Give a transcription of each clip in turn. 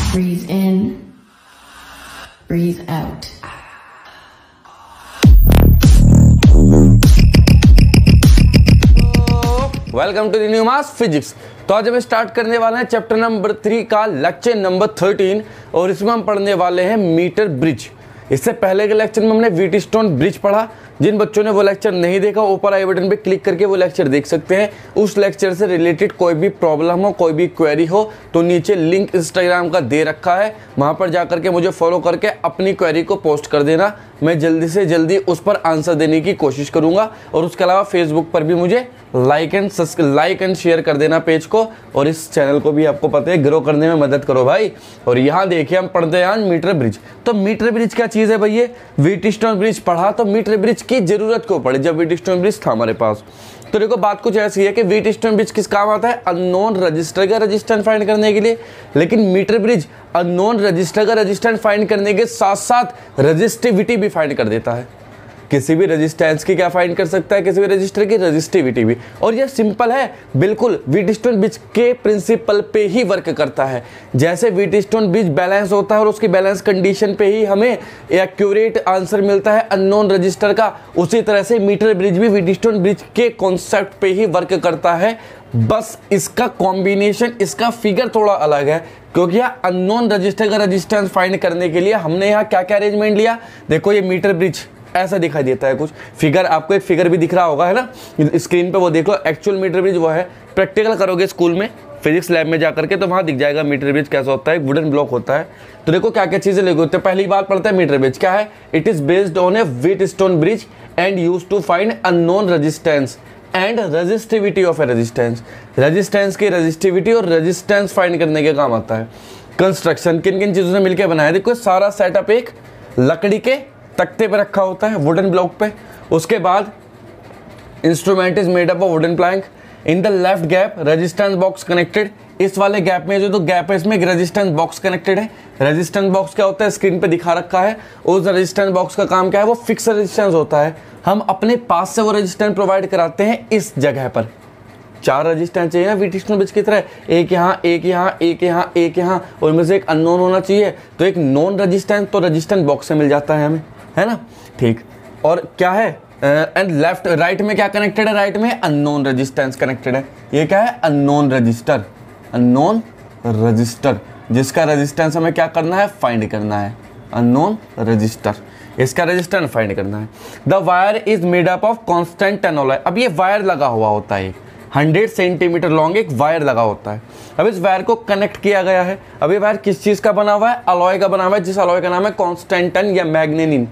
Breathe in, breathe out. Welcome to the new mass physics. तो आज हम start करने वाले हैं चैप्टर नंबर 3 का लेक्चर नंबर 13 और इसमें हम पढ़ने वाले हैं मीटर ब्रिज। इससे पहले के लेक्चर में हमने व्हीटस्टोन ब्रिज पढ़ा। जिन बच्चों ने वो लेक्चर नहीं देखा, ऊपर आई बटन पे क्लिक करके वो लेक्चर देख सकते हैं। उस लेक्चर से रिलेटेड कोई भी प्रॉब्लम हो, कोई भी क्वेरी हो तो नीचे लिंक इंस्टाग्राम का दे रखा है, वहाँ पर जा करके मुझे फॉलो करके अपनी क्वेरी को पोस्ट कर देना। मैं जल्दी से जल्दी उस पर आंसर देने की कोशिश करूँगा। और उसके अलावा फेसबुक पर भी मुझे लाइक एंड शेयर कर देना पेज को, और इस चैनल को भी आपको पता है ग्रो करने में मदद करो भाई। और यहाँ देखिए हम पढ़ते हैं आज मीटर ब्रिज। तो मीटर ब्रिज क्या चीज़ है भैया? व्हीटस्टोन ब्रिज पढ़ा तो मीटर ब्रिज की जरूरत क्यों पड़ी जब व्हीटस्टोन ब्रिज था हमारे पास? तो देखो बात कुछ ऐसी है कि व्हीटस्टोन ब्रिज किस काम आता है? अननोन रजिस्टर का रेजिस्टेंस फाइंड करने के लिए। लेकिन मीटर ब्रिज अननोन रजिस्टर का रेजिस्टेंस फाइंड करने के साथ साथ रजिस्टिविटी भी फाइंड कर देता है। किसी भी रेजिस्टेंस की क्या फाइंड कर सकता है? किसी भी रजिस्टर की रजिस्टिविटी भी। और ये सिंपल है बिल्कुल, व्हीटस्टोन ब्रिज के प्रिंसिपल पे ही वर्क करता है। जैसे व्हीटस्टोन ब्रिज बैलेंस होता है और उसकी बैलेंस कंडीशन पे ही हमें एक्यूरेट आंसर मिलता है अननोन रजिस्टर का, उसी तरह से मीटर ब्रिज भी व्हीटस्टोन ब्रिज के कॉन्सेप्ट पे ही वर्क करता है। बस इसका कॉम्बिनेशन, इसका फिगर थोड़ा अलग है, क्योंकि यहाँ अननोन रजिस्टर का रेजिस्टेंस फाइंड करने के लिए हमने यहाँ क्या क्या अरेंजमेंट लिया। देखो ये मीटर ब्रिज ऐसा दिखाई देता है कुछ फिगर, आपको एक फिगर भी दिख रहा होगा है ना स्क्रीन पे, वो देख लो। एक्चुअल मीटर ब्रिज वो है, प्रैक्टिकल करोगे स्कूल में फिजिक्स लैब में जाकर के तो वहाँ दिख जाएगा मीटर ब्रिज कैसा होता है। वुडन ब्लॉक होता है। तो देखो क्या क्या चीज़ें लगी होती है। पहली बात पढ़ते हैं मीटर ब्रिज क्या है। It is based on a Wheatstone bridge and use to find unknown resistance and resistivity of a resistance. Resistance की रेजिस्टिविटी और रेजिस्टेंस फाइंड करने के काम आता है। कंस्ट्रक्शन किन किन चीज़ों से मिलकर बनाया? देखो सारा सेटअप एक लकड़ी के तख्ते पे रखा होता है, वुडन ब्लॉक पे। उसके बाद instrument is made up of wooden plank. In the left gap resistance box connected. इस वाले गैप में जो तो गैप है इसमें एक रेजिस्टेंस बॉक्स कनेक्टेड है। रेजिस्टेंस बॉक्स क्या होता है? स्क्रीन पे दिखा रखा है। उस रेजिस्टेंस बॉक्स का काम क्या है? वो फिक्स रेजिस्टेंस होता है। हम अपने पास से वो रेजिस्टेंस प्रोवाइड कराते हैं इस जगह पर। 4 रेजिस्टेंस चाहिए ना व्हीटस्टोन ब्रिज की तरह, एक यहाँ, एक यहाँ, एक यहाँ, एक यहाँ, और इनमें से एक अननोन होना चाहिए। तो एक नॉन रेजिस्टेंस तो रेजिस्टेंस बॉक्स से मिल जाता है हमें, है ना? ठीक। और क्या है? एंड लेफ्ट राइट में क्या कनेक्टेड है? राइट में अननोन रेजिस्टेंस कनेक्टेड है। ये क्या है? Unknown register. अननोन रजिस्टर जिसका रेजिस्टेंस हमें क्या करना है? फाइंड करना है। अननोन रजिस्टर, इसका रेजिस्टेंस फाइंड करना है। The wire is made up of constant an alloy. अब ये वायर लगा हुआ होता है, 100 सेंटीमीटर लॉन्ग एक वायर लगा होता है। अब इस वायर को कनेक्ट किया गया है। अब ये वायर किस चीज़ का बना हुआ है? अलॉय का बना हुआ है, जिस अलॉय का नाम है कांस्टेंटन या मैग्नेनिन।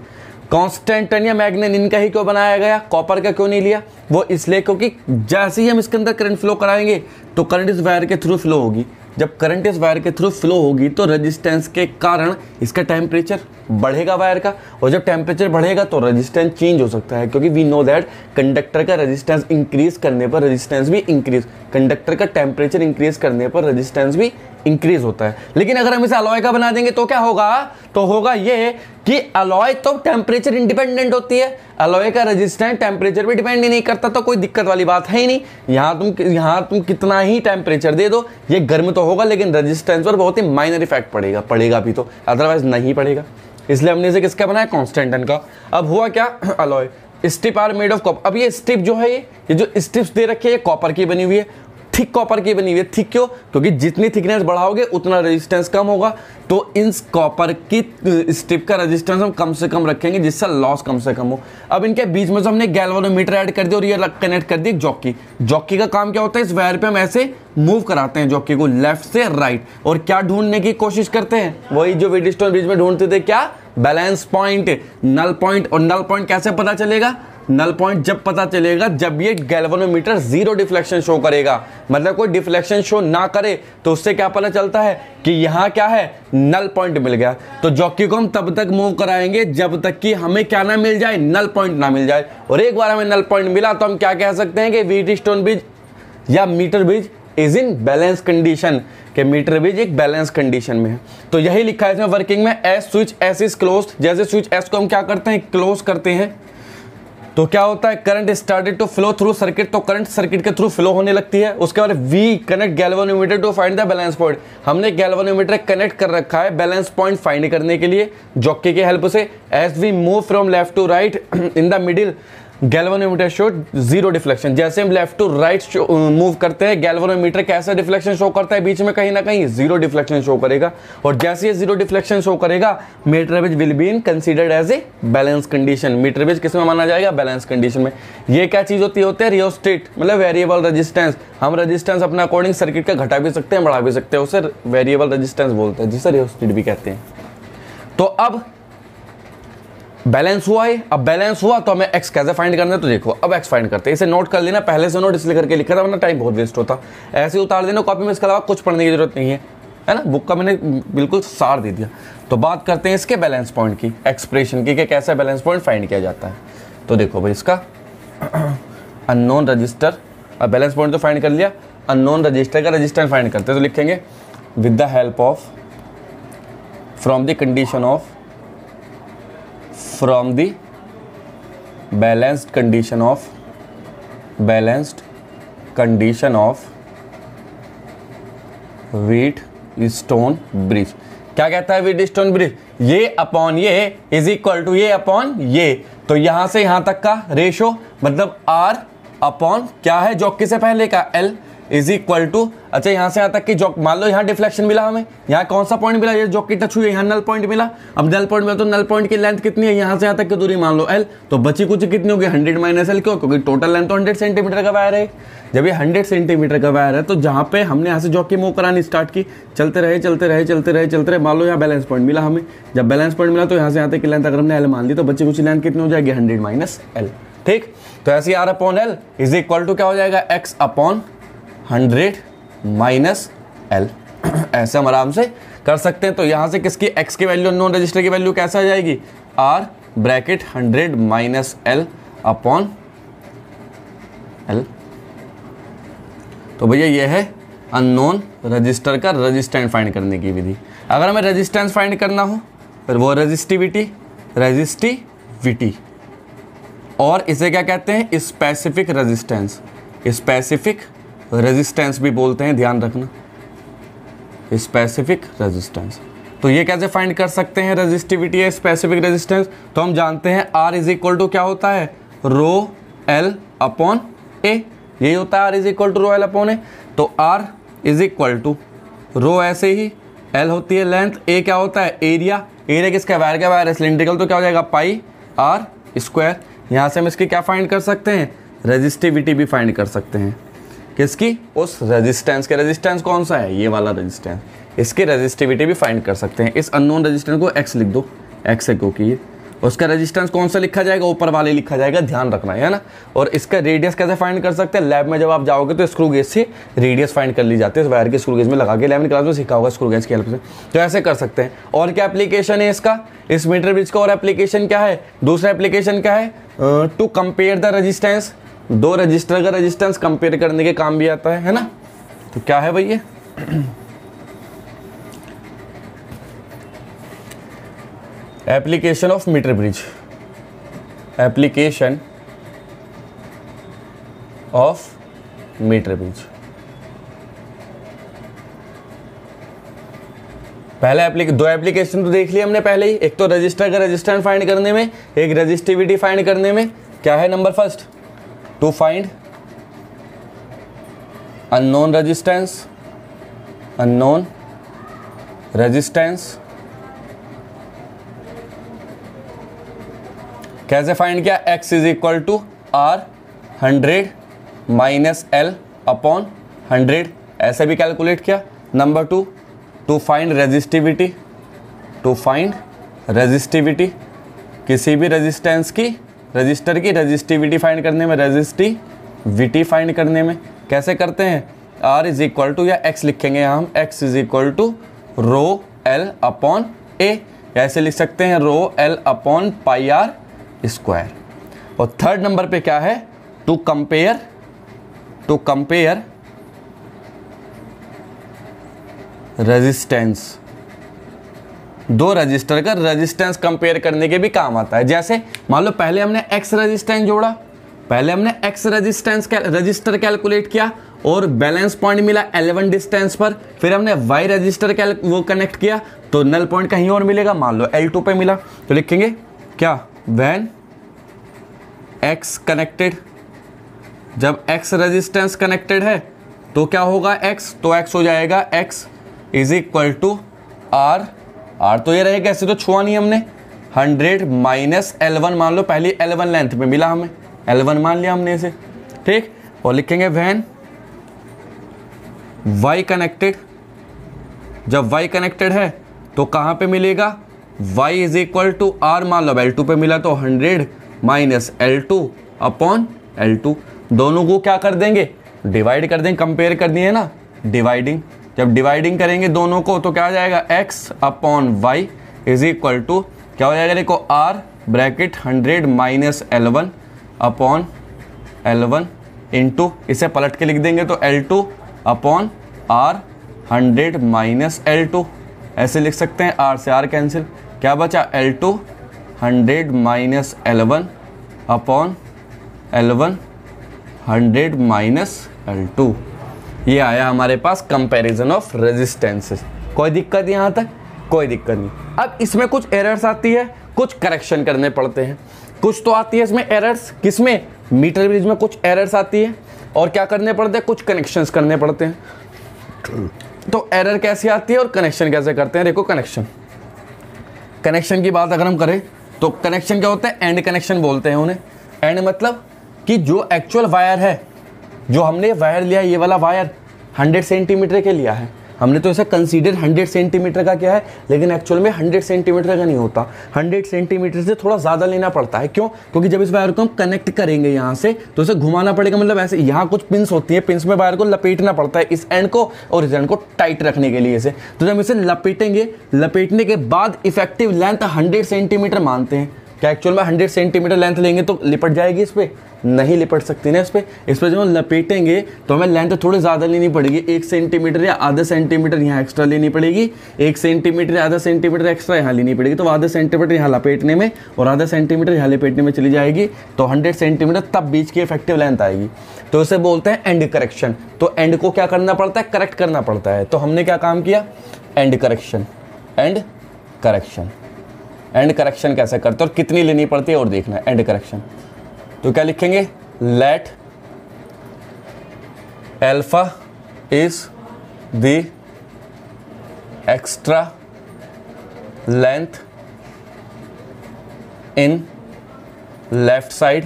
कांस्टेंटन या मैग्नेनिन का ही क्यों बनाया गया? कॉपर का क्यों नहीं लिया? वो इसलिए क्योंकि जैसे ही हम इसके अंदर करंट फ्लो कराएंगे तो करंट इस वायर के थ्रू फ्लो होगी। जब करंट इस वायर के थ्रू फ्लो होगी तो रेजिस्टेंस के कारण इसका टेम्परेचर बढ़ेगा वायर का, और जब टेम्परेचर बढ़ेगा तो रेजिस्टेंस चेंज हो सकता है, क्योंकि वी नो दैट कंडक्टर का रेजिस्टेंस इंक्रीज करने पर रेजिस्टेंस भी इंक्रीज, कंडक्टर का टेम्परेचर इंक्रीज करने पर रेजिस्टेंस भी इंक्रीज होता है। लेकिन अगर हम इसे अलॉय का बना देंगे तो क्या होगा? तो होगा ये कि अलॉय तो टेम्परेचर इंडिपेंडेंट होती है, अलॉय का रेजिस्टेंस टेम्परेचर पे डिपेंड ही नहीं करता, तो कोई दिक्कत वाली बात है ही नहीं। यहाँ तुम कितना ही टेम्परेचर दे दो, ये गर्म तो होगा लेकिन रेजिस्टेंस पर बहुत ही माइनर इफेक्ट पड़ेगा भी तो, अदरवाइज नहीं पड़ेगा। इसलिए हमने इसे किसका बनाया? कांस्टेंटन का। अब हुआ क्या? Alloy. Strip are made of copper. अब ये स्ट्रिप जो है, ये जो स्ट्रिप्स दे रखी है ये कॉपर की बनी हुई है, थिक कॉपर की बनी हुई है। थिक क्यों? क्योंकि जितनी थिकनेस बढ़ाओगे उतना रेजिस्टेंस कम होगा। तो इन कॉपर की स्ट्रिप का रेजिस्टेंस हम कम से कम रखेंगे जिससे लॉस कम से कम हो। अब इनके बीच में से हमने गैल्वेनोमीटर ऐड कर दिया और ये कनेक्ट कर दी जॉकी। जॉकी का काम क्या होता है? इस वायर पे हम ऐसे मूव कराते हैं जॉकी को लेफ्ट से राइट, और क्या ढूंढने की कोशिश करते हैं? वही जो व्हीटस्टोन ब्रिज में ढूंढते थे, क्या? Balance point, null point. और नल पॉइंट कैसे पता चलेगा? नल पॉइंट जब पता चलेगा जब ये गैल्वेनोमीटर 0 डिफ्लेक्शन शो करेगा, मतलब कोई डिफ्लेक्शन शो ना करे तो उससे क्या पता चलता है कि यहाँ क्या है? नल पॉइंट मिल गया। तो जॉकी को हम तब तक मूव कराएंगे जब तक कि हमें क्या ना मिल जाए? नल पॉइंट ना मिल जाए। और एक बार हमें नल पॉइंट मिला तो हम क्या कह सकते हैं कि व्हीटस्टोन ब्रिज या metre bridge is in balance condition, के मीटर ब्रिज एक बैलेंस कंडीशन में है। तो यही लिखा है इसमें वर्किंग में, S switch S is closed. जैसे स्विच एस को हम क्या करते हैं? क्लोज करते हैं, तो क्या होता है, current started to flow through circuit, तो करंट सर्किट के थ्रू फ्लो होने लगती है। उसके बाद we connect galvanometer to find the balance point, हमने गैल्वेनोमीटर कनेक्ट कर रखा है बैलेंस पॉइंट फाइंड करने के लिए जॉकी के हेल्प से। As we move from left to right in the middle galvanometer show zero deflection, जैसे हम लेफ्ट टू राइट मूव करते हैं गैल्वेनोमीटर कैसा डिफ्लेक्शन शो करता है, बीच में कहीं ना कहीं जीरो डिफ्लेक्शन शो करेगा। और जैसे ये जीरो डिफ्लेक्शन शो करेगा metre bridge will be in considered as a balance condition, metre bridge किस में माना जाएगा, बैलेंस कंडीशन में। ये क्या चीज होती है रियोस्टेट, मतलब वेरिएबल रेजिस्टेंस। हम रेजिस्टेंस अपना अकॉर्डिंग सर्किट का घटा भी सकते हैं बढ़ा भी सकते हैं, उसे वेरिएबल रेजिस्टेंस बोलते हैं, जिसे रियोस्टेट भी कहते हैं। तो अब बैलेंस हुआ है, अब बैलेंस हुआ तो हमें एक्स कैसे फाइंड करना है, तो देखो अब एक्स फाइंड करते हैं। इसे नोट कर लेना, पहले से नोट इसलिए करके लिखा था वरना टाइम बहुत वेस्ट होता, ऐसे उतार देना कॉपी में, इसके अलावा कुछ पढ़ने की जरूरत नहीं है, है ना। बुक का मैंने बिल्कुल सार दे दिया। तो बात करते हैं इसके बैलेंस पॉइंट की, एक्सप्रेशन की, कि कैसे बैलेंस पॉइंट फाइंड किया जाता है। तो देखो भाई इसका अननोन रजिस्टर, अब बैलेंस पॉइंट तो फाइंड कर लिया, अननोन रजिस्टर का रजिस्टेंस फाइंड करते हैं। तो लिखेंगे with the help of from the condition of from the balanced condition of Wheatstone bridge। क्या कहता है Wheatstone bridge, ये अपॉन ये इज इक्वल टू ये अपॉन ये, तो यहां से यहां तक का रेशो मतलब R अपॉन क्या है जॉकी से पहले का L इज इक्वल टू, अच्छा यहाँ से यहाँ तक की जॉक, मान लो यहाँ डिफ्लेक्शन मिला हमें, यहाँ कौन सा पॉइंट मिला, ये जॉक की टच हुई है, यहाँ नल पॉइंट मिला। अब नल पॉइंट मिला तो नल पॉइंट की लेंथ कितनी है, यहाँ से यहाँ तक की दूरी मान लो L, तो बची कुछ कितनी होगी 100 माइनस L, क्यों, क्योंकि टोटल लेंथ तो 100 सेंटीमीटर का वायर है। जब ये 100 सेंटीमीटर का वायर है तो जहाँ पे हमने यहाँ से जॉकी मूव करानी स्टार्ट की, चलते रहे, मान लो यहाँ बैलेंस पॉइंट मिला हमें, जब बैलेंस पॉइंट मिला तो यहाँ से यहाँ तक की लेंथ अगर हमने L मान ली तो बची कुछ लेंथ कितनी हो जाएगी 100 माइनस L, ठीक। तो ऐसे R upon L is equal to क्या हो जाएगा, X अपॉन 100 माइनस L। ऐसे हम आराम से कर सकते हैं। तो यहां से किसकी X की वैल्यू, नॉन रजिस्टर की वैल्यू कैसे आ जाएगी, R bracket 100 minus L upon L। तो भैया ये है अननोन रजिस्टर का रेजिस्टेंस फाइंड करने की विधि। अगर हमें रेजिस्टेंस फाइंड करना हो फिर वो रेजिस्टिविटी और इसे क्या कहते हैं, स्पेसिफिक रेजिस्टेंस, स्पेसिफिक रेजिस्टेंस भी बोलते हैं, ध्यान रखना, स्पेसिफिक रेजिस्टेंस। तो ये कैसे फाइंड कर सकते हैं रेजिस्टिविटी या स्पेसिफिक रेजिस्टेंस, तो हम जानते हैं R इज इक्वल टू क्या होता है, रो L अपॉन A, यही होता है R is equal to rho L upon A। तो R is equal to rho ऐसे ही, L होती है लेंथ, A क्या होता है एरिया, एरिया किसका, वायर का, वायर है सिलिंड्रिकल, तो क्या हो जाएगा पाई R स्क्वायर। यहाँ से हम इसकी क्या फाइंड कर सकते हैं, रेजिस्टिविटी भी फाइंड कर सकते हैं, किसकी, उस रेजिस्टेंस के, रेजिस्टेंस कौन सा है, ये वाला रेजिस्टेंस, इसकी रेजिस्टिविटी भी फाइंड कर सकते हैं। इस अननोन रेजिस्टेंस को X लिख दो, X है क्योंकि ये, उसका रेजिस्टेंस कौन सा लिखा जाएगा, ऊपर वाले लिखा जाएगा, ध्यान रखना है ना। और इसका रेडियस कैसे फाइंड कर सकते हैं, लैब में जब आप जाओगे तो स्क्रू गेज से रेडियस फाइंड कर ली जाती है, इस वायर के स्क्रू गेज में लगा के, 11वीं क्लास में सीखा होगा स्क्रू गेज की हेल्प से, तो ऐसे कर सकते हैं। और क्या एप्लीकेशन है इसका, इस मीटर ब्रिज का और एप्लीकेशन क्या है, दूसरा एप्लीकेशन क्या है, टू कंपेयर द रेजिस्टेंस, दो रजिस्टर का रेजिस्टेंस कंपेयर करने के काम भी आता है ना। तो क्या है भाई ये application of metre bridge, application of metre bridge. पहले दो एप्लीकेशन तो देख लिया हमने पहले ही, एक तो रजिस्टर का रेजिस्टेंस फाइंड करने में, एक रजिस्टिविटी फाइंड करने में। क्या है number first, to find unknown resistance, कैसे फाइंड किया, X is equal to R 100 minus L upon 100, ऐसे भी कैलकुलेट किया। Number two, to find resistivity, किसी भी रेजिस्टेंस की, रजिस्टर की रेजिस्टिविटी फाइंड करने में, रेजिस्टिविटी फाइंड करने में कैसे करते हैं, R इज इक्वल टू, या X लिखेंगे यहाँ हम, X is equal to rho L upon A, ऐसे लिख सकते हैं rho L upon pi R square. और थर्ड नंबर पे क्या है, टू कंपेयर रेजिस्टेंस दो रजिस्टर का रेजिस्टेंस कंपेयर करने के भी काम आता है। जैसे मान लो पहले हमने एक्स रेजिस्टेंस जोड़ा, पहले हमने एक्स रेजिस्टेंस रजिस्टर कैलकुलेट किया और बैलेंस पॉइंट मिला L1 डिस्टेंस पर, फिर हमने वाई रजिस्टर वो कनेक्ट किया तो नल पॉइंट कहीं और मिलेगा, मान लो L2 पे मिला, तो लिखेंगे क्या, व्हेन एक्स कनेक्टेड, जब एक्स रेजिस्टेंस कनेक्टेड है तो क्या होगा एक्स, तो एक्स हो जाएगा X is equal to R, R तो ये रहेगा, ऐसे तो छुआ नहीं हमने, 100 माइनस L1, मान लो पहली L1 लेंथ पे मिला हमें, L1 मान लिया हमने इसे, ठीक, और लिखेंगे व्हेन y कनेक्टेड, जब y कनेक्टेड है तो कहाँ पे मिलेगा, y is equal to R, मान लो L2 पे मिला तो 100 माइनस L2 अपॉन L2, दोनों को क्या कर देंगे, डिवाइड कर देंगे, कंपेयर कर दिए ना, डिवाइडिंग, जब डिवाइडिंग करेंगे दोनों को तो क्या हो जाएगा x upon Y is equal to क्या हो जाएगा, देखो r bracket 100 minus L1 upon L1 into, इसे पलट के लिख देंगे तो L2 upon R 100 minus L2, ऐसे लिख सकते हैं, R से R कैंसिल, क्या बचा L2 100 minus L1 upon L1 100 minus L2, ये आया हमारे पास कंपैरिजन ऑफ रेजिस्टेंसेस। कोई दिक्कत यहाँ तक, कोई दिक्कत नहीं। अब इसमें कुछ एरर्स आती है, कुछ करेक्शन करने पड़ते हैं, कुछ तो आती है इसमें एरर्स, किसमें, मीटर ब्रिज में कुछ एरर्स आती है और क्या करने पड़ते हैं, कुछ कनेक्शंस करने पड़ते हैं। तो एरर कैसे आती है और कनेक्शन कैसे करते हैं, देखो कनेक्शन की बात अगर हम करें तो कनेक्शन क्या होता है, एंड कनेक्शन बोलते हैं उन्हें। एंड मतलब कि जो एक्चुअल वायर है, जो हमने वायर लिया, ये वाला वायर 100 सेंटीमीटर के लिया है, हमने तो इसे कंसीडर 100 सेंटीमीटर का किया है, लेकिन एक्चुअल में 100 सेंटीमीटर का नहीं होता, 100 सेंटीमीटर से थोड़ा ज़्यादा लेना पड़ता है। क्यों, क्योंकि जब इस वायर को हम कनेक्ट करेंगे यहाँ से तो इसे घुमाना पड़ेगा, मतलब ऐसे यहाँ कुछ पिंस होती हैं, पिंस में वायर को लपेटना पड़ता है, इस एंड को और इस एंड को टाइट रखने के लिए इसे। तो जब इसे लपेटेंगे, लपेटने के बाद इफेक्टिव लेंथ 100 सेंटीमीटर मानते हैं। क्या एक्चुअल में 100 सेंटीमीटर लेंथ लेंगे तो लिपट जाएगी इस पर, नहीं लिपट सकती ना इस पर जब हम लपेटेंगे तो हमें लेंथ थोड़ी ज़्यादा लेनी पड़ेगी, 1 सेंटीमीटर या आधा सेंटीमीटर यहाँ एक्स्ट्रा लेनी पड़ेगी, 1 सेंटीमीटर या आधा सेंटीमीटर एक्स्ट्रा यहाँ लेनी पड़ेगी, तो आधा सेंटीमीटर यहाँ लपेटने में और आधा सेंटीमीटर यहाँ लपेटने में चली जाएगी, तो 100 सेंटीमीटर तब बीच की इफेक्टिव लेंथ आएगी। तो इसे बोलते हैं एंड करेक्शन। तो एंड को क्या करना पड़ता है, करेक्ट करना पड़ता है। तो हमने क्या काम किया, and correction, and correction. And correction कैसे करते हैं और कितनी लेनी पड़ती है और देखना है एंड करेक्शन। तो क्या लिखेंगे, let alpha is the extra length in left side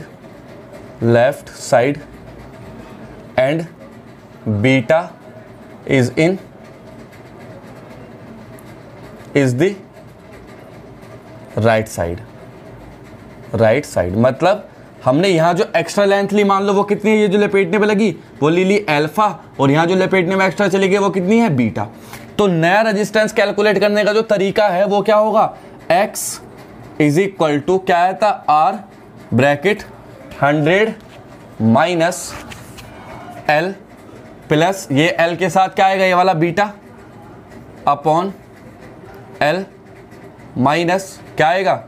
and beta is the right side. मतलब हमने यहाँ जो एक्स्ट्रा लेंथ ली, मान लो वो कितनी है, ये जो लपेटने पे लगी वो ली अल्फा, और यहाँ जो लपेटने में एक्स्ट्रा चली गई वो कितनी है, बीटा। तो नया रेजिस्टेंस कैलकुलेट करने का जो तरीका है वो क्या होगा, x इज इक्वल टू क्या है था, r bracket 100 minus l plus ये l के साथ क्या आएगा, ये वाला बीटा अपॉन l माइनस क्या आएगा,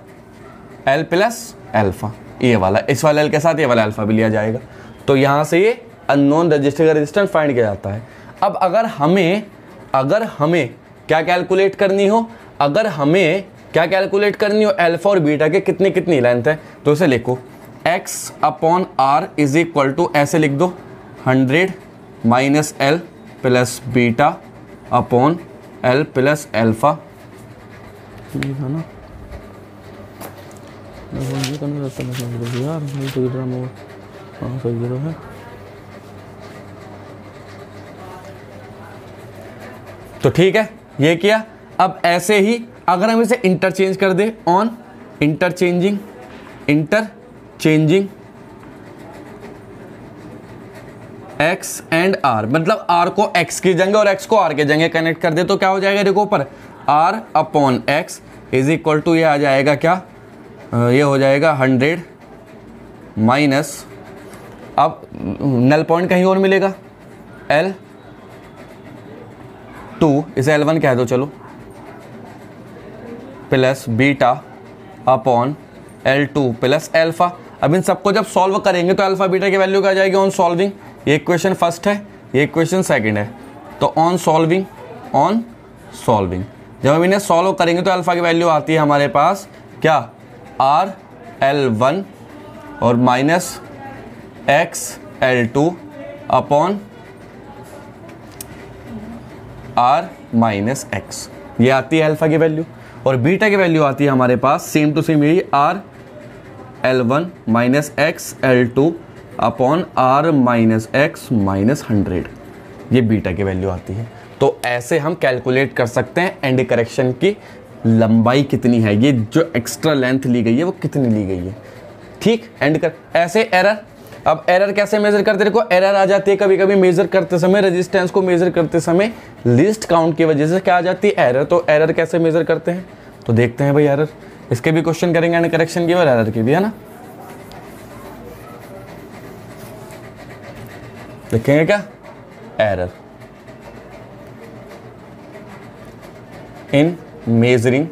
l प्लस अल्फा, ये वाला, इस वाले l के साथ ये वाला अल्फा भी लिया जाएगा। तो यहाँ से ये अननोन रजिस्टर का रेजिस्टेंस फाइंड किया जाता है। अब अगर हमें क्या कैलकुलेट करनी हो, अल्फा और बीटा के कितनी लेंथ है, तो इसे लिखो x upon r is equal to, ऐसे लिख दो 100 minus l plus beta upon l plus alpha. ना ये करना रहता है यार, तो ड्रामा सही है। तो ठीक है, ये किया। अब ऐसे ही अगर हम इसे इंटरचेंज कर दे, on interchanging x and r, मतलब r को x की जगह और x को r के जगह कनेक्ट कर दे तो क्या हो जाएगा, देखो ऊपर r upon x is equal to ये आ जाएगा क्या, ये हो जाएगा 100 माइनस, अब नल पॉइंट कहीं और मिलेगा L2, इसे L1 कह दो, चलो plus beta upon L2 plus alpha. अब इन सबको जब सॉल्व करेंगे तो अल्फा बीटा की वैल्यू क्या आ जाएगी ऑन सॉल्विंग। ये इक्वेशन फर्स्ट है, ये इक्वेशन सेकंड है। तो ऑन सॉल्विंग जब हम इन्हें सॉल्व करेंगे तो अल्फा की वैल्यू आती है हमारे पास क्या, RL1 और minus XL2 upon R minus X, ये आती है अल्फा की वैल्यू। और बीटा की वैल्यू आती है हमारे पास सेम टू सेम यही RL1 minus XL2 upon R minus X minus 100, ये बीटा की वैल्यू आती है। तो ऐसे हम कैलकुलेट कर सकते हैं एंड करेक्शन की लंबाई कितनी है, ये जो एक्स्ट्रा लेंथ ली गई है वो कितनी ली गई है। ठीक, एंड कर ऐसे एरर। अब एरर कैसे मेजर करते, देखो एरर आ जाती है कभी कभी मेजर करते समय, रेजिस्टेंस को मेजर करते समय लीस्ट काउंट की वजह से क्या आ जाती है, एरर। तो एरर कैसे मेजर करते हैं तो देखते हैं भाई एरर, इसके भी क्वेश्चन करेंगे एंड करेक्शन की और एरर की भी, है ना। देखेंगे क्या, एरर इन मेजरिंग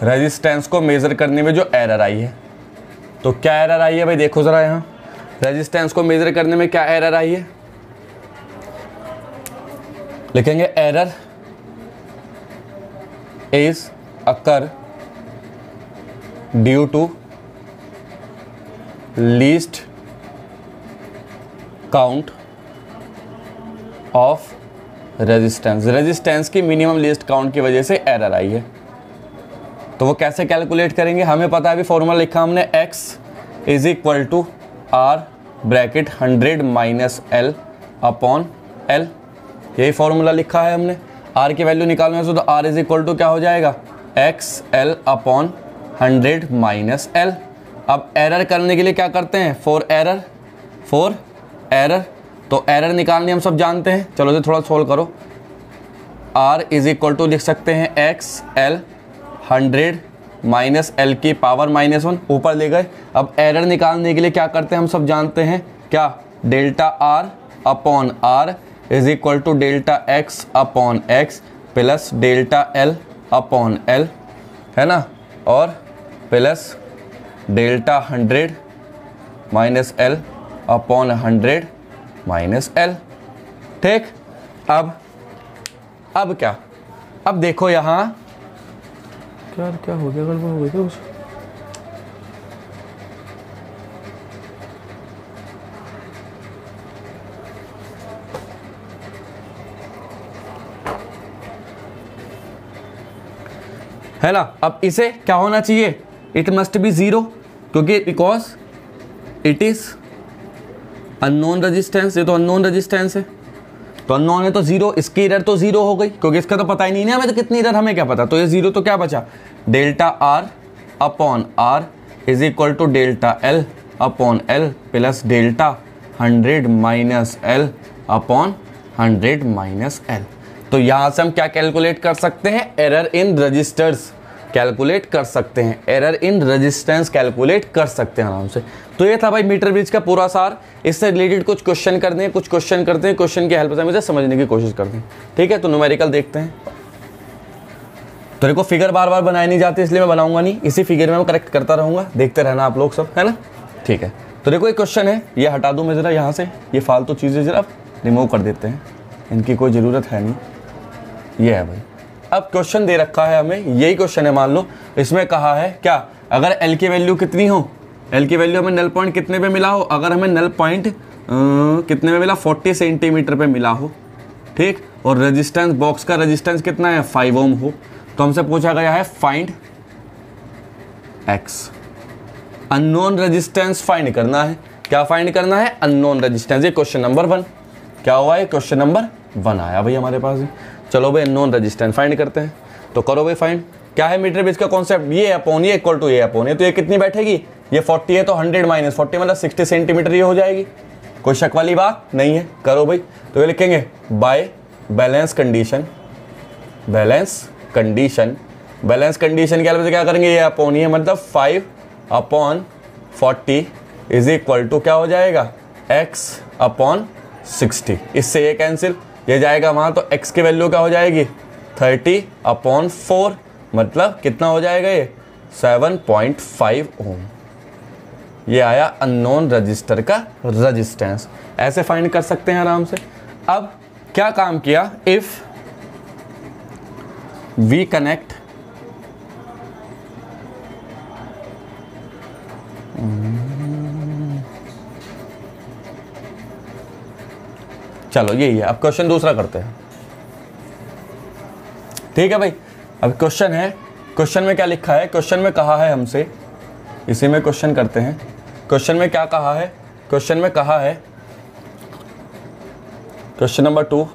रेजिस्टेंस को मेजर करने में जो एरर आई है, तो क्या एरर आई है भाई, देखो जरा यहां रेजिस्टेंस को मेजर करने में क्या एरर आई है। लिखेंगे error is occur due to least count of resistance की मिनिमम लीस्ट काउंट की वजह से एरर आई है। तो वो कैसे कैलकुलेट करेंगे, हमें पता है अभी फॉर्मूला लिखा हमने, x is equal to R bracket 100 minus L upon L, यही फॉर्मूला लिखा है हमने। R की वैल्यू निकालने से तो R इज इक्वल टू क्या हो जाएगा, XL अपॉन 100 माइनस L। अब एरर करने के लिए क्या करते हैं, फॉर एरर, तो एरर निकालनी हम सब जानते हैं, चलो इसे थोड़ा सोल्व करो। R इज इक्वल टू लिख सकते हैं XL 100 माइनस L की पावर -1, ऊपर ले गए। अब एरर निकालने के लिए क्या करते हैं हम सब जानते हैं, क्या, delta R upon R is equal to delta X upon X plus delta L upon L, है ना, और plus delta 100 minus L upon 100 minus L। ठीक, अब क्या, अब देखो यहां क्या हो गया, गड़बड़ हो गई क्या कुछ, है ना। अब इसे क्या होना चाहिए, इट मस्ट बी 0, क्योंकि because it is unknown resistance, ये तो अननोन रेजिस्टेंस है, तो अननोन है तो 0, इसकी एरर तो 0 हो गई, क्योंकि इसका तो पता ही नहीं है हमें, तो कितनी एरर हमें क्या पता, तो ये 0, तो क्या बचा, delta R upon R is equal to delta L upon L plus delta 100 minus L upon 100 minus L। तो यहां से हम क्या कैलकुलेट कर सकते हैं, एरर इन रजिस्टर्स कैलकुलेट कर सकते हैं, एरर इन रेजिस्टेंस कैलकुलेट कर सकते हैं आराम से। तो ये था भाई मीटर ब्रिज का पूरा सार। इससे रिलेटेड कुछ क्वेश्चन करते हैं, कुछ क्वेश्चन करते हैं, क्वेश्चन की हेल्प से हम इसे समझने की कोशिश करते हैं। ठीक है, तो न्यूमेरिकल देखते हैं। तो देखो फिगर बार बार बनाई नहीं जाती, इसलिए मैं बनाऊंगा नहीं, इसी फिगर में मैं करेक्ट करता रहूंगा, देखते रहना आप लोग सब, है ना। ठीक है, तो देखो एक क्वेश्चन है, ये हटा दूं मैं जरा यहाँ से, ये फालतू चीज़ें जरा रिमूव कर देते हैं, इनकी कोई ज़रूरत है नहीं। ये है भाई, अब क्वेश्चन दे रखा है हमें, यही क्वेश्चन है मान लो, इसमें कहा है क्या, अगर L की वैल्यू कितनी हो, L की वैल्यू हमें नल पॉइंट कितने पे मिला हो, अगर हमें नल पॉइंट कितने में मिला, 40 सेंटीमीटर पे मिला हो, ठीक, और रेजिस्टेंस बॉक्स का रेजिस्टेंस कितना है, 5 ओम हो, तो हमसे पूछा गया है find X, unknown resistance find करना है। क्या फाइंड करना है, अननोन रेजिस्टेंस। ये क्वेश्चन नंबर 1 क्या हुआ है, क्वेश्चन नंबर 1 आया भाई हमारे पास। चलो भाई अननोन रेजिस्टेंस फाइंड करते हैं, तो करो भाई फाइंड। क्या है मीटर ब्रिज का कॉन्सेप्ट, ये अपॉन ये इक्वल टू ये अपॉन ये, तो ये कितनी बैठेगी, ये 40 है तो 100 माइनस 40 मतलब 60 सेंटीमीटर ये हो जाएगी, कोई शक वाली बात नहीं है। करो भाई, तो ये लिखेंगे by balance condition, balance condition के अलग क्या करेंगे, ये अपॉन ये मतलब 5 अपॉन 40 इज इक्वल टू क्या हो जाएगा, x अपॉन 60, इससे ये कैंसिल, ये जाएगा वहाँ, तो x की वैल्यू क्या हो जाएगी 30/4, मतलब कितना हो जाएगा ये 7.5 ओम। ये आया अननोन रजिस्टर का रजिस्टेंस। ऐसे फाइंड कर सकते हैं आराम से। अब क्या काम किया, इफ वी कनेक्ट चलो यही है। अब क्वेश्चन दूसरा करते हैं, ठीक है भाई। अब क्वेश्चन है, क्वेश्चन में क्या लिखा है, क्वेश्चन में कहा है हमसे, इसी में क्वेश्चन करते हैं। क्वेश्चन में क्या कहा है, क्वेश्चन में कहा है क्वेश्चन नंबर 2,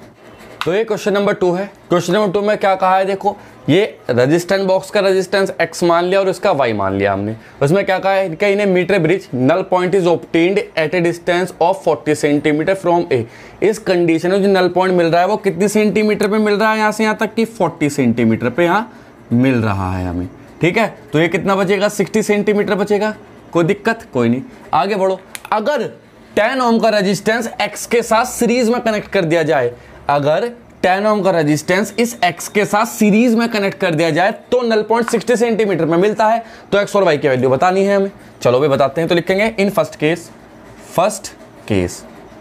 तो ये क्वेश्चन नंबर 2 है। क्वेश्चन नंबर 2 में क्या कहा है, देखो ये रेजिस्टेंस बॉक्स का रेजिस्टेंस x मान लिया और इसका y मान लिया हमने। उसमें क्या कहा है कि in a metre bridge null point is obtained at a distance of 40 centimetre from A. इस कंडीशन में जो नल पॉइंट मिल रहा है वो कितनी सेंटीमीटर पे मिल रहा है, यहाँ से यहाँ तक कि 40 सेंटीमीटर पे यहाँ मिल रहा है हमें, ठीक है। तो ये कितना बचेगा, 60 सेंटीमीटर बचेगा। कोई दिक्कत कोई नहीं, आगे बढ़ो। अगर 10 ओम का रेजिस्टेंस x के साथ सीरीज में कनेक्ट कर दिया जाए, अगर 10 ओम का रेजिस्टेंस इस x के साथ सीरीज में कनेक्ट कर दिया जाए तो नल पॉइंट 60 सेंटीमीटर में मिलता है। तो x और y की वैल्यू बतानी है हमें। चलो भाई बताते हैं। तो लिखेंगे इन फर्स्ट केस,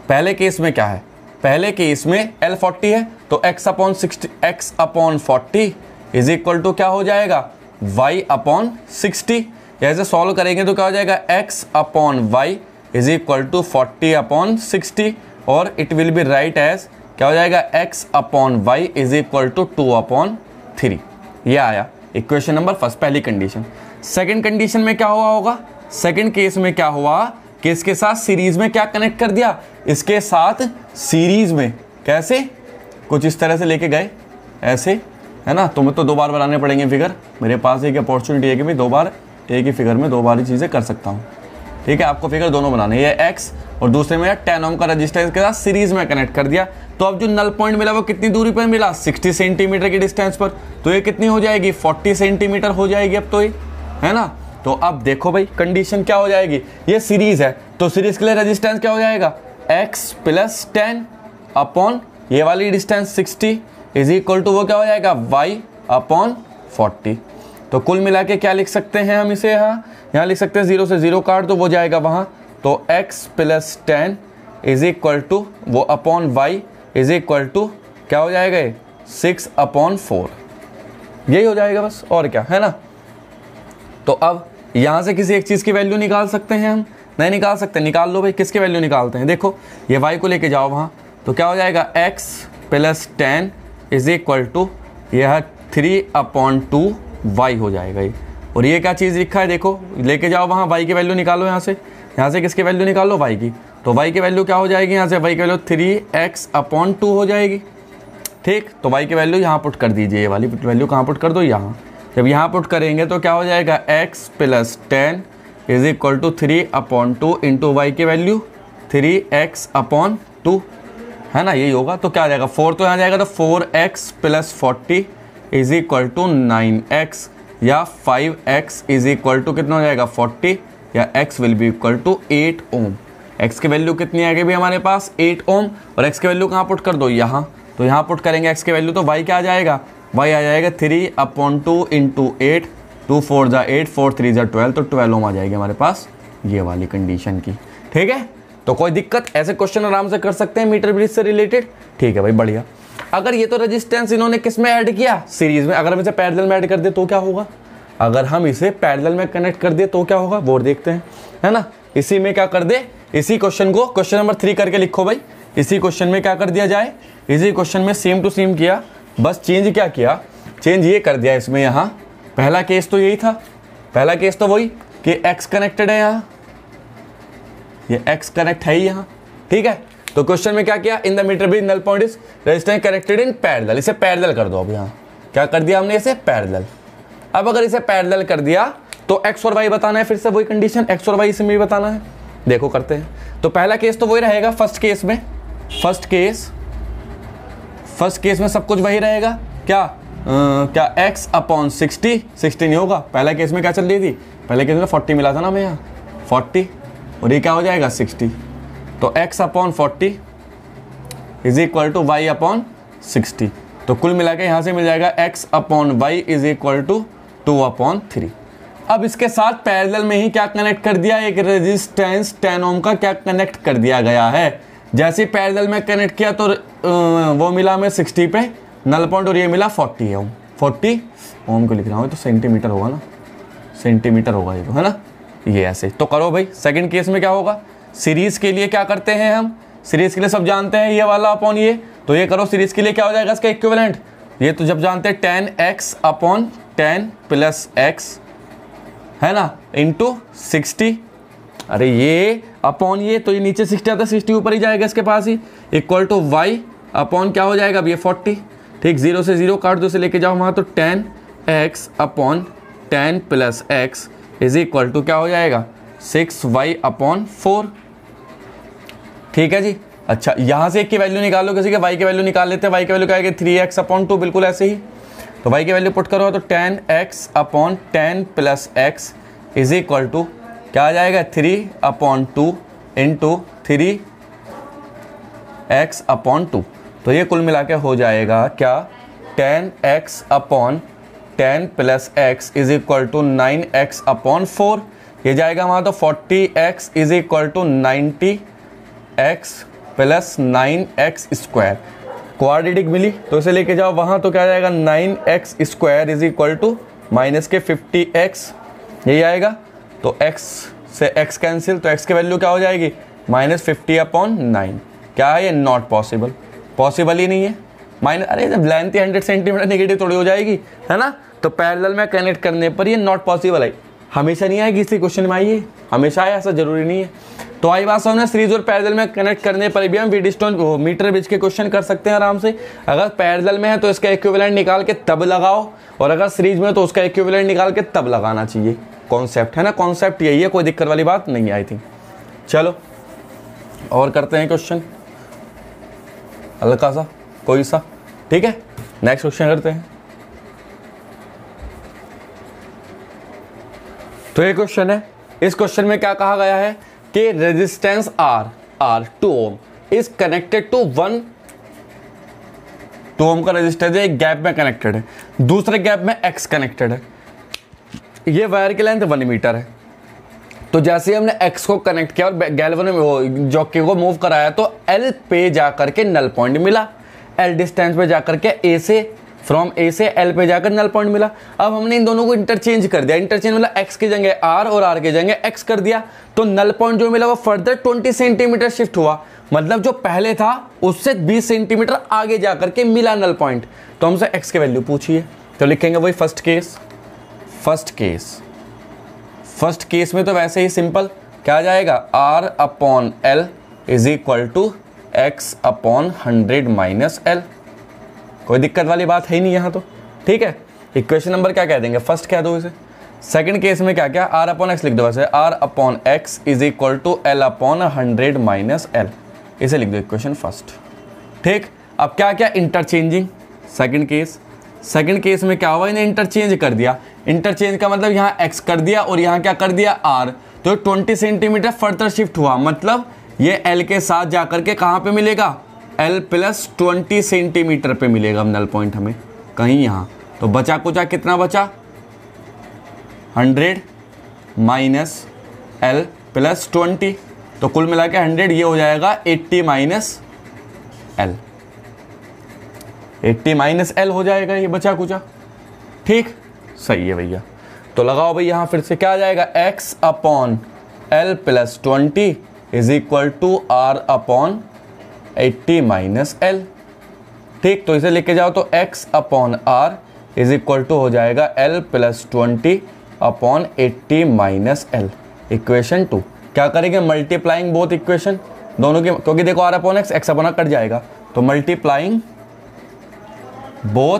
पहले केस में क्या है, पहले केस में L 40 है, तो x/40 इज इक्वल टू क्या हो जाएगा, y/60। ऐसे सॉल्व करेंगे तो क्या हो जाएगा, x/y इज इक्वल टू 40/60 और it will be right as क्या हो जाएगा, x/y इज इक्वल टू 2/3। ये आया इक्वेशन नंबर फर्स्ट, पहली कंडीशन। सेकंड कंडीशन में क्या हुआ होगा, सेकंड केस में क्या हुआ कि इसके साथ सीरीज में क्या कनेक्ट कर दिया, इसके साथ सीरीज में कैसे, कुछ इस तरह से लेके गए ऐसे, है ना। तुम्हें तो 2 बार बनाने पड़ेंगे फिगर, मेरे पास एक अपॉर्चुनिटी है कि मैं 2 बार एक ही फिगर में 2 बार ही चीज़ें कर सकता हूँ, ठीक है। आपको फिगर दोनों बनाने, ये x और दूसरे में 10 ओम का रजिस्टेंस के साथ सीरीज में कनेक्ट कर दिया। तो अब जो नल पॉइंट मिला वो कितनी दूरी पर मिला, 60 सेंटीमीटर की डिस्टेंस पर। तो ये कितनी हो जाएगी, 40 सेंटीमीटर हो जाएगी अब तो ये, है ना। तो अब देखो भाई कंडीशन क्या हो जाएगी, ये सीरीज है तो सीरीज के लिए रेजिस्टेंस क्या हो जाएगा, x + 10 अपॉन ये वाली डिस्टेंस 60 इज इक्वल टू वो क्या हो जाएगा, y/40। तो कुल मिला के क्या लिख सकते हैं हम इसे, यहाँ लिख सकते हैं 0 से 0 काट तो वो जाएगा वहाँ, तो x + 10 इज इक्वल टू वो upon y is equal to क्या हो जाएगा, 6/4। यही हो जाएगा बस, और क्या है ना। तो अब यहाँ से किसी एक चीज़ की वैल्यू निकाल सकते हैं हम, नहीं निकाल सकते, निकाल लो भाई। किसकी वैल्यू निकालते हैं, देखो ये y को लेके जाओ वहाँ, तो क्या हो जाएगा, x + 10 इज इक्वल टू यह 3/2 y हो जाएगा ये। और ये क्या चीज़ लिखा है, देखो लेके जाओ वहाँ, y की वैल्यू निकालो यहाँ से किसकी वैल्यू निकालो, y की। तो y की वैल्यू क्या हो जाएगी, यहाँ से y की वैल्यू 3x/2 हो जाएगी, ठीक। तो y की वैल्यू यहाँ पुट कर दीजिए, ये वाली वैल्यू कहाँ पुट कर दो, यहाँ। जब यहाँ पुट करेंगे तो क्या हो जाएगा, x + 10 is equal to 3/2 into y की वैल्यू 3x/2, है ना, यही होगा। तो क्या आ जाएगा, 4 तो यहाँ जाएगा, तो 4x + 40 is equal to 9x, या 5x इज इक्वल टू कितना हो जाएगा, 40, या x will be equal to 8 ohm. x की वैल्यू कितनी आ गई भी हमारे पास, 8 ओम। और x की वैल्यू कहाँ पुट कर दो, यहाँ। तो यहाँ पुट करेंगे x की वैल्यू, तो y क्या आ जाएगा, y आ जाएगा 3/2 इंटू 8, 2 4 = 8, 4 3 = 12, तो 12 ओम आ जाएगी हमारे पास ये वाली कंडीशन की, ठीक है। तो कोई दिक्कत, ऐसे क्वेश्चन आराम से कर सकते हैं मीटर ब्रिज से रिलेटेड, ठीक है भाई, बढ़िया। अगर ये तो रेजिस्टेंस इन्होंने किस में ऐड किया, सीरीज में। अगर हम इसे पैरेलल में ऐड कर दे तो क्या होगा, अगर हम इसे पैरेलल में कनेक्ट कर दे तो क्या होगा, वो देखते हैं, है ना। इसी में क्या कर दे, इसी क्वेश्चन को क्वेश्चन नंबर 3 करके लिखो भाई। इसी क्वेश्चन में क्या कर दिया जाए, इसी क्वेश्चन में सेम टू सेम किया, बस चेंज क्या किया, चेंज ये कर दिया इसमें। यहाँ पहला केस तो यही था, पहला केस तो वही कि x कनेक्टेड है, यहाँ ये x कनेक्ट है ही यहाँ, ठीक है। तो क्वेश्चन में क्या किया, in the meter bridge null point is resistance connected in parallel. इसे पैरेलल कर दो। अब यहाँ क्या कर दिया हमने, इसे पैरेलल। अब अगर इसे पैरेलल कर दिया तो x और y बताना है, फिर से वही कंडीशन, x और y इसे में भी बताना है। देखो करते हैं। तो पहला केस तो वही रहेगा, फर्स्ट केस में सब कुछ वही रहेगा, क्या x/60 नहीं होगा। पहला केस में क्या चल रही थी, पहले केस में 40 मिला था ना हमें, यहाँ 40, और ये क्या हो जाएगा 60। तो x/40 is equal to y upon 60। तो कुल मिला के यहाँ से मिल जाएगा x upon Y is equal to 2/3। अब इसके साथ पैरेलल में ही क्या कनेक्ट कर दिया, एक रेजिस्टेंस 10 ओम का क्या कनेक्ट कर दिया गया है। जैसे पैरेलल में कनेक्ट किया तो वो मिला हमें 60 पे नल पॉइंट, और ये मिला 40 ओम। 40 ओम को लिख रहा हूँ तो सेंटीमीटर होगा ना, सेंटीमीटर होगा ये तो, है ना। ये ऐसे तो करो भाई। सेकंड केस में क्या होगा, सीरीज के लिए क्या करते हैं हम, सीरीज के लिए सब जानते हैं ये वाला अपॉन ये, तो ये करो सीरीज के लिए क्या हो जाएगा इसका इक्विवेलेंट, ये तो जब जानते हैं 10x अपॉन 10 प्लस x, है ना, इंटू 60। अरे ये अपॉन ये, तो ये नीचे 60 आता है, 60 ऊपर ही जाएगा इसके पास ही, इक्वल टू y अपॉन क्या हो जाएगा अब ये 40। ठीक, 0 से 0 काट दो, से लेके जाओ वहाँ, तो 10x upon 10 plus x is equal to क्या हो जाएगा 6y अपॉन 4। ठीक है जी। अच्छा, यहाँ से एक की वैल्यू निकालो, किसी के y की वैल्यू निकाल लेते हैं। y की वैल्यू क्या आएगी 3x अपॉन 2, बिल्कुल ऐसे ही। तो y की वैल्यू पुट करो तो 10x upon 10 plus x is equal to क्या आ जाएगा 3/2 इंटू 3x अपॉन 2। तो ये कुल मिला के हो जाएगा क्या 10x upon 10 plus x is equal to 9x upon 4। ये जाएगा वहाँ तो 40x is equal to 90x plus 9x square. Quadratic मिली तो इसे लेके जाओ वहाँ, तो क्या जाएगा 9x square is equal to minus के 50x, यही आएगा। तो x से x कैंसिल, तो x की वैल्यू क्या हो जाएगी -50/9। क्या है ये, नॉट पॉसिबल, पॉसिबल ही नहीं है। माइनस, अरे जब लेंथ 100 सेंटीमीटर नेगेटिव थोड़ी हो जाएगी, है ना। तो पैरेलल में कनेक्ट करने पर ये नॉट पॉसिबल है। हमेशा नहीं आएगी, इसी क्वेश्चन में आई है, हमेशा आए ऐसा जरूरी नहीं है। तो आई बात समझना, सीरीज और पैरेलल में कनेक्ट करने पर भी हम व्हीटस्टोन मीटर ब्रिज के क्वेश्चन कर सकते हैं आराम से। अगर पैरेलल में है तो इसका इक्विवेलेंट निकाल के तब लगाओ, और अगर सीरीज में तो उसका इक्विवेलेंट निकाल के तब लगाना चाहिए। कॉन्सेप्ट है ना, कॉन्सेप्ट यही है, कोई दिक्कत वाली बात नहीं आई थी। चलो और करते हैं क्वेश्चन हल्का सा कोई सा, ठीक है। नेक्स्ट क्वेश्चन करते हैं। तो ये क्वेश्चन है, इस क्वेश्चन में क्या कहा गया है कि resistance R 2 ohm is connected to 1 2 ohm का रेजिस्टेंस है, एक गैप में कनेक्टेड है, दूसरे गैप में X कनेक्टेड है। ये वायर की लेंथ 1 मीटर है। तो जैसे हमने X को कनेक्ट किया और गैल्वेनो में जॉकी को मूव कराया, तो L पे जाकर के नल पॉइंट मिला, L डिस्टेंस पे जाकर के A से, फ्रॉम A से L पे जाकर नल पॉइंट मिला। अब हमने इन दोनों को इंटरचेंज कर दिया, इंटरचेंज मतलब X की जगह R और R की जगह X कर दिया, तो नल पॉइंट जो मिला वो फर्दर 20 सेंटीमीटर शिफ्ट हुआ। मतलब जो पहले था उससे 20 सेंटीमीटर आगे जाकर के मिला नल पॉइंट। तो हमसे X की वैल्यू पूछिए, तो लिखेंगे वही फर्स्ट केस में तो वैसे ही सिंपल क्या आ जाएगा, R upon L is equal to X upon 100 minus L। कोई दिक्कत वाली बात है ही नहीं यहाँ तो, ठीक है। इक्वेशन नंबर क्या कह देंगे, फर्स्ट कह दो इसे। सेकंड केस में क्या क्या, R अपॉन X लिख दो, वैसे R upon X is equal to L upon 100 minus L, इसे लिख दो इक्वेशन फर्स्ट, ठीक। अब क्या क्या इंटरचेंजिंग, सेकंड केस में क्या हुआ, इन्हें इंटरचेंज कर दिया। इंटरचेंज का मतलब यहाँ X कर दिया और यहाँ क्या कर दिया R, तो 20 सेंटीमीटर फर्दर शिफ्ट हुआ। मतलब ये L के साथ जाकर के कहाँ पे मिलेगा, L प्लस 20 सेंटीमीटर पे मिलेगा नल पॉइंट हमें कहीं यहाँ। तो बचा कुचा कितना बचा, 100 माइनस L प्लस 20, तो कुल मिला के 100, ये हो जाएगा 80 माइनस L, 80 माइनस L हो जाएगा ये बचा कुचा, ठीक, सही है भैया। तो लगाओ भाई यहाँ फिर से क्या आ जाएगा, X upon L plus 20 is equal to R upon 80 minus L, ठीक। तो इसे लेके जाओ तो X upon R is equal to हो जाएगा L plus 20 upon 80 minus L। Equation 2 क्या करेंगे, मल्टीप्लाइंग बोथ इक्वेशन दोनों की, क्योंकि देखो R upon X upon cut जाएगा, तो मल्टीप्लाइंग बोथ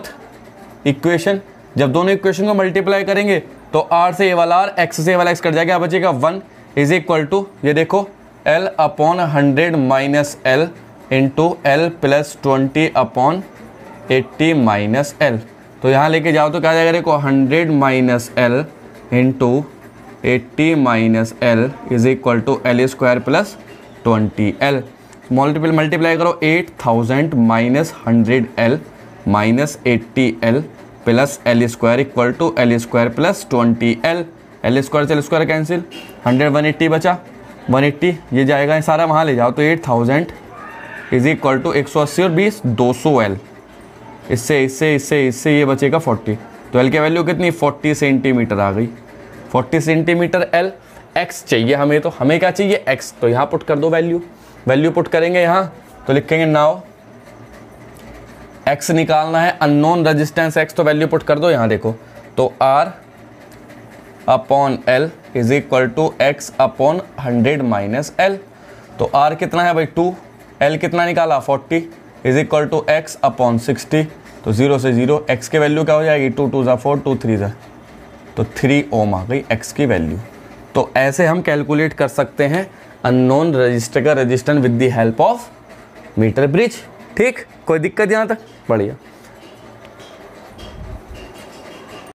इक्वेशन। जब दोनों इक्वेशन को मल्टीप्लाई करेंगे तो R से ये वाला R, X से ये वाला X कट जाएगा, बचेगा 1 इज इक्वल टू, ये देखो L upon 100 minus L into L plus 20 upon 80 minus L। तो यहाँ लेके जाओ तो क्या जाएगा, देखो 100 minus L into 80 minus L is equal to L square plus 20L। Multiply करो 8000 minus 100L minus 80L plus L square equal to L square plus 20L। L square से L स्क्वायर कैंसिल, 100 180 बचा, 180 ये जाएगा, ये सारा वहाँ ले जाओ तो 8000 इज इक्वल टू 180 और 20 200L। इससे इससे इससे इससे ये बचेगा 40, तो L की वैल्यू कितनी 40 सेंटीमीटर आ गई। 40 सेंटीमीटर L। X चाहिए हमें, तो हमें क्या चाहिए X, तो यहाँ पुट कर दो वैल्यू पुट करेंगे यहाँ, तो लिखेंगे नाउ X निकालना है, अननोन रेजिस्टेंस X, तो वैल्यू पुट कर दो यहाँ देखो, तो R upon L is equal to X upon 100 minus L। तो R कितना है भाई 2, L कितना निकाला 40 is equal to X upon 60, तो 0 से 0 X की वैल्यू क्या हो जाएगी 2 2 4 2 3 तो 3 ओम आ गई X की वैल्यू। तो ऐसे हम कैलकुलेट कर सकते हैं अननोन रजिस्टर का resistance with the help of metre bridge. ठीक, कोई दिक्कत यहाँ तक? बढ़िया।